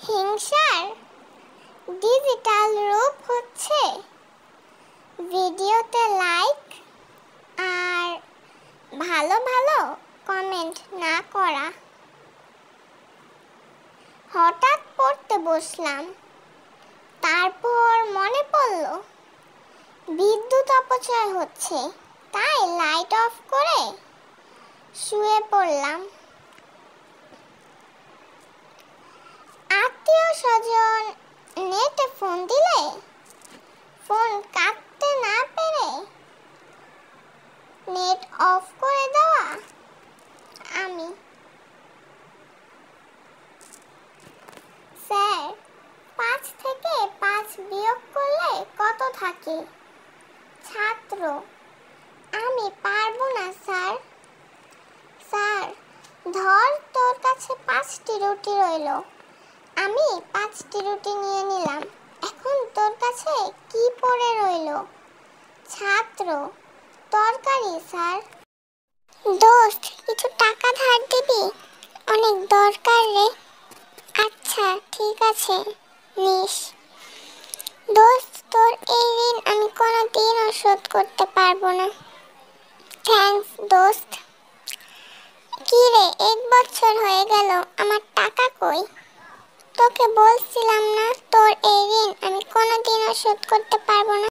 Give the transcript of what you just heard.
হিংসার ডিজিটাল রূপ হচ্ছে ভিডিওতে লাইক আর ভালো ভালো কমেন্ট না করা। হঠাৎ পড়তে বসলাম, তারপর মনে পড়ল বিদ্যুৎ অপচয় হচ্ছে, তাই লাইট অফ করে শুয়ে পড়লাম। আত্মীয় স্বজন নেটে ফোন দিলে ফোন কাটতে না পেরে নেট অফ করে দেওয়া আমি। স্যার, 5 থেকে 5 বিয়োগ করলে কত থাকে? ছাত্র: আমি পারবো না স্যার। স্যার: ধর, তোর কাছে 5টি রুটি রইল, আমি 5টি রুটি নিয়ে নিলাম, এখন তোর কাছে কি পড়ে রইল? ছাত্র: তরকারি স্যার। দোস্ত, কিছু টাকা ধার দিবি? অনেক দরকার রে। আচ্ছা ঠিক আছে, নিস। দোস্ত, তোর এই ঋণ আমি কোনোদিনও শোধ করতে পারবো না। থ্যাঙ্কস দোস্ত। কি রে, 1 বছর হয়ে গেল, আমার টাকা কই? তোকে বলছিলাম না তোর এই ঋণ আমি কোনোদিনও শোধ করতে পারবো না।